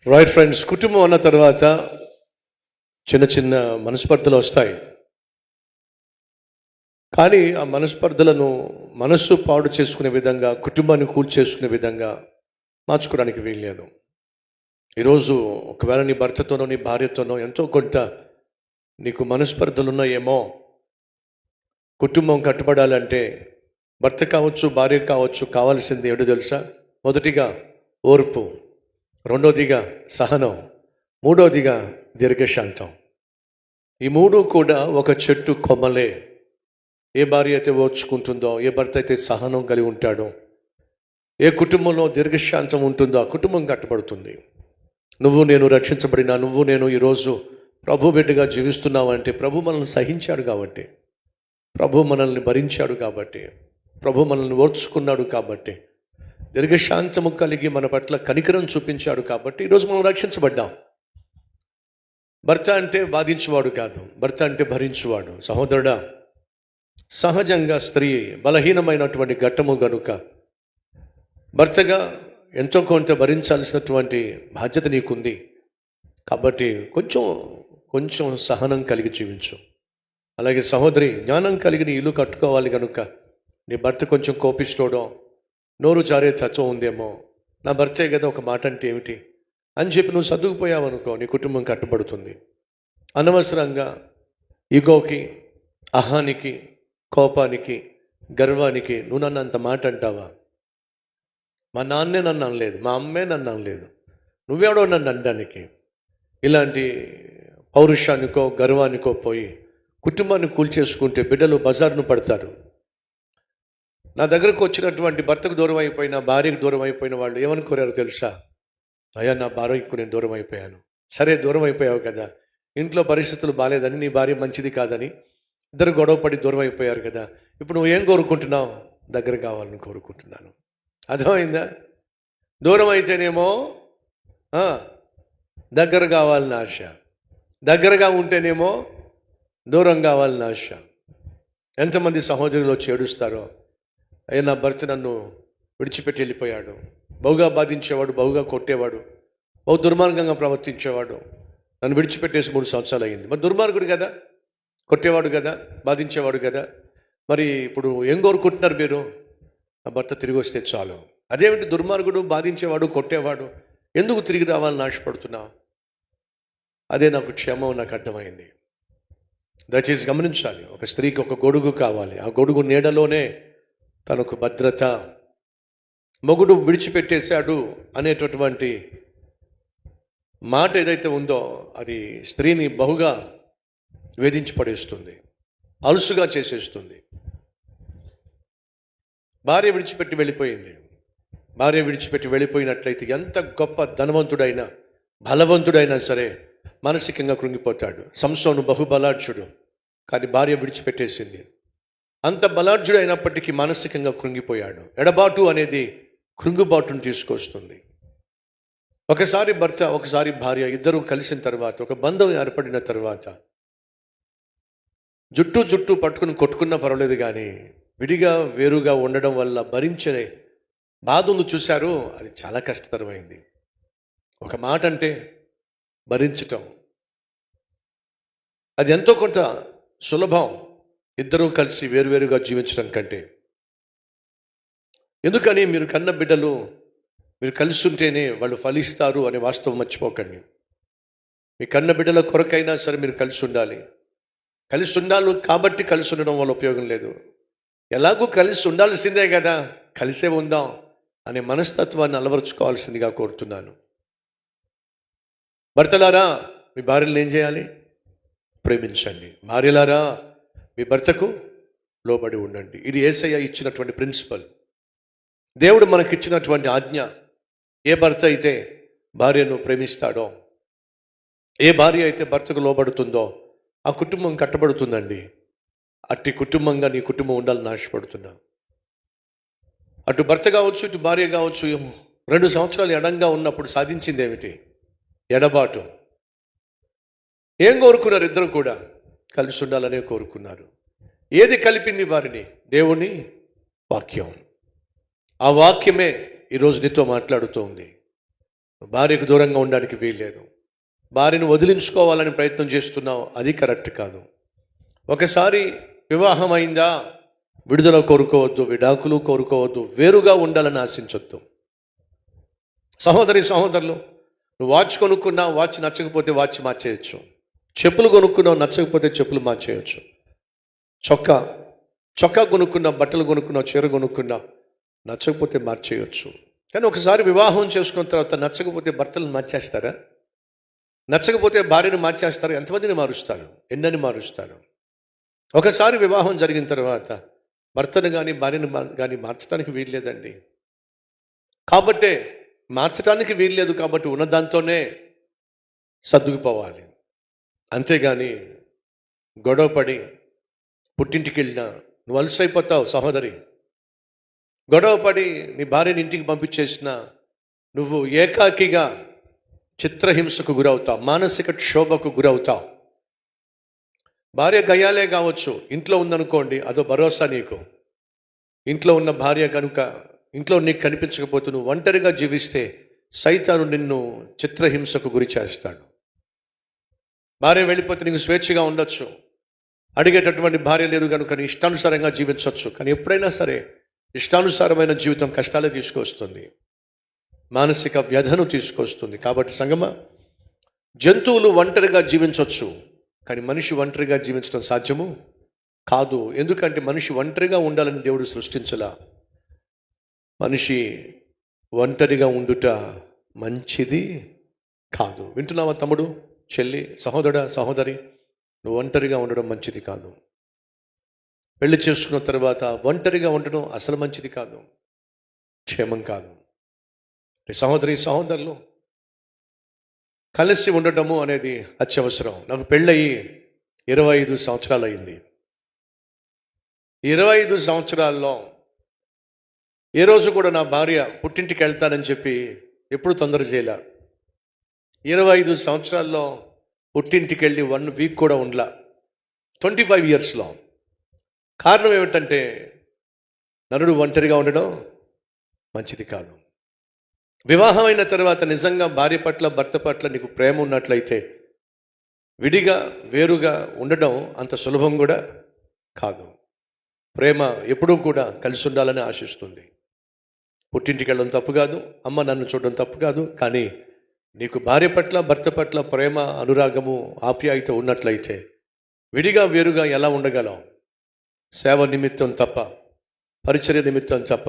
Right friends, కుటుంబం అన్న తర్వాత చిన్న చిన్న మనస్పర్ధలు వస్తాయి. కానీ ఆ మనస్పర్ధలను మనస్సు పాడు చేసుకునే విధంగా, కుటుంబాన్ని కూల్చేసుకునే విధంగా మార్చుకోవడానికి వీల్లేదు. ఈరోజు ఒకవేళ నీ భర్తతోనో నీ భార్యతోనో ఎంతో కొంత నీకు మనస్పర్ధలు ఉన్నాయేమో. కుటుంబం కట్టుబడాలంటే భర్త కావచ్చు, భార్య కావచ్చు, కావాల్సింది ఏడు తెలుసా? మొదటిగా ఓర్పు, రెండోదిగా సహనం, మూడోదిగా దీర్ఘశాంతం. ఈ మూడు కూడా ఒక చెట్టు కొమ్మలే. ఏ భార్య అయితే ఓర్చుకుంటుందో, ఏ భర్త అయితే సహనం కలిగి ఉంటాడో, ఏ కుటుంబంలో దీర్ఘశాంతం ఉంటుందో ఆ కుటుంబం కట్టబడుతుంది. నువ్వు నేను రక్షించబడిన, నువ్వు నేను ఈరోజు ప్రభు బిడ్డగా జీవిస్తున్నావంటే ప్రభు మనల్ని సహించాడు కాబట్టి, ప్రభు మనల్ని భరించాడు కాబట్టి, ప్రభు మనల్ని ఓర్చుకున్నాడు కాబట్టి, దీర్ఘశాంతము కలిగి మన పట్ల కనికరం చూపించాడు కాబట్టి ఈరోజు మనం రక్షించబడ్డాం. భర్త అంటే బాధించువాడు కాదు, భర్త అంటే భరించువాడు. సహోదరుడా, సహజంగా స్త్రీ బలహీనమైనటువంటి ఘట్టము గనుక భర్తగా ఎంతో కొంత భరించాల్సినటువంటి బాధ్యత నీకుంది. కాబట్టి కొంచెం సహనం కలిగి జీవించు. అలాగే సహోదరి, జ్ఞానం కలిగి నీ ఇల్లు కట్టుకోవాలి కనుక నీ భర్త కొంచెం కోపిస్తోడో, నోరు జారే తత్వం ఉందేమో, నా భర్తే కదా ఒక మాట అంటే ఏమిటి అని చెప్పి నువ్వు సర్దుకుపోయావు అనుకో, నీ కుటుంబం కట్టుబడుతుంది. అనవసరంగా ఈగోకి, అహానికి, కోపానికి, గర్వానికి నువ్వు నన్ను అంత మాట అంటావా? మా నాన్నే నన్ను అనలేదు, మా అమ్మే నన్ను అనలేదు, నువ్వెవడో నన్ను అనడానికి. ఇలాంటి పౌరుషానికో గర్వానికో పోయి కుటుంబాన్ని కూల్చేసుకుంటే బిడ్డలు బజార్ను పడతారు. నా దగ్గరకు వచ్చినటువంటి భర్తకు దూరం అయిపోయిన, భార్యకు దూరం అయిపోయిన వాళ్ళు ఏమనుకోరారు తెలుసా? అయ్యా, నా భార్యకు నేను దూరం అయిపోయాను. సరే, దూరం అయిపోయావు కదా, ఇంట్లో పరిస్థితులు బాగాలేదని, నీ భార్య మంచిది కాదని ఇద్దరు గొడవపడి దూరం అయిపోయారు కదా. ఇప్పుడు నువ్వు ఏం కోరుకుంటున్నావు? దగ్గర కావాలని కోరుకుంటున్నాను. అర్థమైందా? దూరం అయితేనేమో దగ్గర కావాలని ఆశ, దగ్గరగా ఉంటేనేమో దూరం కావాలని ఆశ. ఎంతమంది సహోదరులు వచ్చి ఏడుస్తారో, అయ్యా నా భర్త నన్ను విడిచిపెట్టి వెళ్ళిపోయాడు, బహుగా బాధించేవాడు, బహుగా కొట్టేవాడు, బహు దుర్మార్గంగా ప్రవర్తించేవాడు, నన్ను విడిచిపెట్టేసి 3 సంవత్సరాలు అయ్యింది. మరి దుర్మార్గుడు కదా, కొట్టేవాడు కదా, బాధించేవాడు కదా, మరి ఇప్పుడు ఏం కోరుకుంటున్నారు మీరు? నా భర్త తిరిగి వస్తే చాలు. అదేమిటి దుర్మార్గుడు, బాధించేవాడు, కొట్టేవాడు, ఎందుకు తిరిగి రావాలని ఆశపడుతున్నావు? అదే నాకు క్షేమం, నాకు అర్థమైంది. దయచేసి గమనించాలి, ఒక స్త్రీకి ఒక గొడుగు కావాలి. ఆ గొడుగు నీడలోనే తనకు భద్రత. మొగుడు విడిచిపెట్టేశాడు అనేటటువంటి మాట ఏదైతే ఉందో అది స్త్రీని బహుగా వేధించి పడేస్తుంది, అలుసుగా చేసేస్తుంది. భార్య విడిచిపెట్టి వెళ్ళిపోయింది. భార్య విడిచిపెట్టి వెళ్ళిపోయినట్లయితే ఎంత గొప్ప ధనవంతుడైనా, బలవంతుడైనా సరే మానసికంగా కృంగిపోతాడు. సంసోను బహుబలాఢ్యుడు, కానీ భార్య విడిచిపెట్టేసింది. అంత బలాఢ్యుడు అయినప్పటికీ మానసికంగా కృంగిపోయాడు. ఎడబాటు అనేది కృంగుబాటును తీసుకొస్తుంది. ఒకసారి భర్త, ఒకసారి భార్య ఇద్దరూ కలిసిన తర్వాత, ఒక బంధం ఏర్పడిన తర్వాత జుట్టు పట్టుకుని కొట్టుకున్నా పర్వాలేదు, కానీ విడిగా వేరుగా ఉండడం వల్ల భరించే బాధ ఉంది చూశారు, అది చాలా కష్టతరమైంది. ఒక మాట అంటే భరించటం అది ఎంతో కొంత సులభం, ఇద్దరూ కలిసి వేరువేరుగా జీవించడం కంటే. ఎందుకని? మీరు కన్న బిడ్డలు మీరు కలిసి ఉంటేనే వాళ్ళు ఫలిస్తారు అనే వాస్తవం మర్చిపోకండి. మీ కన్న బిడ్డల కొరకైనా సరే మీరు కలిసి ఉండాలి. కలిసి ఉండాలి కాబట్టి కలిసి ఉండడం వల్ల ఉపయోగం లేదు. ఎలాగూ కలిసి ఉండాల్సిందే కదా, కలిసే ఉందాం అనే మనస్తత్వాన్ని అలవరుచుకోవాల్సిందిగా కోరుతున్నాను. భర్తలారా, మీ భార్యలను ఏం చేయాలి? ప్రేమించండి. భార్యలారా, మీ భర్తకు లోబడి ఉండండి. ఇది యేసయ్య ఇచ్చినటువంటి ప్రిన్సిపల్, దేవుడు మనకిచ్చినటువంటి ఆజ్ఞ. ఏ భర్త అయితే భార్యను ప్రేమిస్తాడో, ఏ భార్య అయితే భర్తకు లోబడుతుందో ఆ కుటుంబం కట్టబడుతుందండి. అట్టి కుటుంబంగా నీ కుటుంబం ఉండాలని ఆశపడుతున్నా. అటు భర్త కావచ్చు, ఇటు భార్య కావచ్చు, 2 సంవత్సరాలు ఎడంగా ఉన్నప్పుడు సాధించింది ఏమిటి? ఎడబాటు. ఏం కోరుకున్నారు? ఇద్దరు కూడా కలిసి ఉండాలనే కోరుకున్నారు. ఏది కలిపింది వారిని? దేవుని వాక్యం. ఆ వాక్యమే ఈరోజు నీతో మాట్లాడుతూ ఉంది. భార్యకు దూరంగా ఉండడానికి వీల్లేదు. భార్యను వదిలించుకోవాలని ప్రయత్నం చేస్తున్నావు, అది కరెక్ట్ కాదు. ఒకసారి వివాహం అయిందా, విడుదల కోరుకోవద్దు, విడాకులు కోరుకోవద్దు, వేరుగా ఉండాలని ఆశించొద్దు. సహోదరి సహోదరులు, నువ్వు వాచ్ కొనుక్కున్నావు, వాచ్ నచ్చకపోతే వాచ్ మార్చేయచ్చు. చెప్పులు కొనుక్కున్నావు, నచ్చకపోతే చెప్పులు మార్చేయచ్చు. చొక్కా కొనుక్కున్నావు, బట్టలు కొనుక్కున్నావు, చీర కొనుక్కున్నావు, నచ్చకపోతే మార్చేయచ్చు. కానీ ఒకసారి వివాహం చేసుకున్న తర్వాత నచ్చకపోతే భర్తలను మార్చేస్తారా? నచ్చకపోతే భార్యను మార్చేస్తారు. ఎంతమందిని మారుస్తారు? ఎన్నని మారుస్తారు? ఒకసారి వివాహం జరిగిన తర్వాత భర్తను కానీ భార్యను కానీ మార్చడానికి వీల్లేదండి. కాబట్టే మార్చడానికి వీల్లేదు కాబట్టి ఉన్న దాంతోనే సర్దుకుపోవాలి. అంతేగాని గొడవపడి పుట్టింటికి వెళ్ళినా నువ్వు అలసైపోతావు సహోదరి. గొడవపడి నీ భార్యని ఇంటికి పంపించేసిన నువ్వు ఏకాకిగా చిత్రహింసకు గురవుతావు, మానసిక క్షోభకు గురవుతావు. భార్య గయ్యాలే కావచ్చు, ఇంట్లో ఉందనుకోండి, అదో భరోసా నీకు. ఇంట్లో ఉన్న భార్య కనుక ఇంట్లో నీకు కనిపించకపోతే నువ్వు ఒంటరిగా జీవిస్తే సైతాను నిన్ను చిత్రహింసకు గురి చేస్తాడు. భార్య వెళ్ళిపోతే నీకు స్వేచ్ఛగా ఉండొచ్చు, అడిగేటటువంటి భార్య లేదు కనుక నీ ఇష్టానుసారంగా జీవించవచ్చు. కానీ ఎప్పుడైనా సరే ఇష్టానుసారమైన జీవితం కష్టాలే తీసుకొస్తుంది, మానసిక వ్యధను తీసుకొస్తుంది. కాబట్టి సంగమా, జంతువులు ఒంటరిగా జీవించవచ్చు, కానీ మనిషి ఒంటరిగా జీవించడం సాధ్యము కాదు. ఎందుకంటే మనిషి ఒంటరిగా ఉండాలని దేవుడు సృష్టించలా. మనిషి ఒంటరిగా ఉండుట మంచిది కాదు. వింటున్నావా తమ్ముడు, చెల్లి, సహోదరుడా, సహోదరి? నువ్వు ఒంటరిగా ఉండడం మంచిది కాదు. పెళ్లి చేసుకున్న తర్వాత ఒంటరిగా ఉండడం అసలు మంచిది కాదు, క్షేమం కాదు. సహోదరి సహోదరులు, కలిసి ఉండటము అనేది అత్యవసరం. నాకు పెళ్ళయి 25 సంవత్సరాలు అయింది. 25 సంవత్సరాల్లో ఏ రోజు కూడా నా భార్య పుట్టింటికి వెళ్తానని చెప్పి ఎప్పుడు తొందర చేయలే. 25 సంవత్సరాల్లో పుట్టింటికి వెళ్ళి 1 వీక్ కూడా ఉండలా. 25 ఇయర్స్లో. కారణం ఏమిటంటే నరుడు ఒంటరిగా ఉండడం మంచిది కాదు. వివాహం అయిన తర్వాత నిజంగా భార్య పట్ల భర్త పట్ల నీకు ప్రేమ ఉన్నట్లయితే విడిగా వేరుగా ఉండడం అంత సులభం కూడా కాదు. ప్రేమ ఎప్పుడూ కూడా కలిసి ఉండాలని ఆశిస్తుంది. పుట్టింటికి వెళ్ళడం తప్పు కాదు, అమ్మ నన్ను చూడడం తప్పు కాదు. కానీ నీకు భార్య పట్ల భర్త పట్ల ప్రేమ, అనురాగము, ఆప్యాయత ఉన్నట్లయితే విడిగా వేరుగా ఎలా ఉండగలం? సేవ నిమిత్తం తప్ప, పరిచర్య నిమిత్తం తప్ప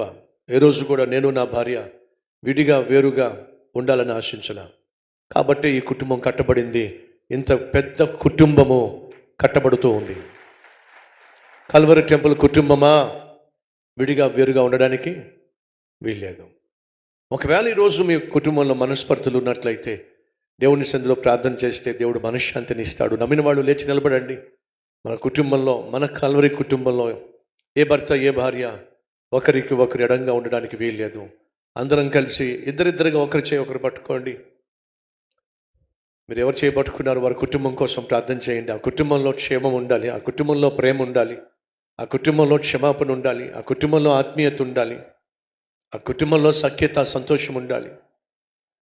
ఏ రోజు కూడా నేను నా భార్య విడిగా వేరుగా ఉండాలని ఆశించలా. కాబట్టి ఈ కుటుంబం కట్టబడింది. ఇంత పెద్ద కుటుంబము కట్టబడుతూ ఉంది. కల్వరి టెంపుల్ కుటుంబమా విడిగా వేరుగా ఉండడానికి వీల్లేదు. ఒకవేళ ఈరోజు మీ కుటుంబంలో మనస్పర్ధలు ఉన్నట్లయితే దేవుని సన్నిధిలో ప్రార్థన చేస్తే దేవుడు మనశ్శాంతిని ఇస్తాడు. నమ్మిన వాళ్ళు లేచి నిలబడండి. మన కుటుంబంలో, మన కల్వరి కుటుంబంలో ఏ భర్త ఏ భార్య ఒకరికి ఒకరు ఎడంగా ఉండడానికి వీల్లేదు. అందరం కలిసి ఇద్దరిద్దరుగా ఒకరి చేయి ఒకరు పట్టుకోండి. మీరు ఎవరు చేయబట్టుకున్నారు వారి కుటుంబం కోసం ప్రార్థన చేయండి. ఆ కుటుంబంలో క్షేమం ఉండాలి, ఆ కుటుంబంలో ప్రేమ ఉండాలి, ఆ కుటుంబంలో క్షమాపణ ఉండాలి, ఆ కుటుంబంలో ఆత్మీయత ఉండాలి, ఆ కుటుంబంలో సఖ్యత, సంతోషం ఉండాలి.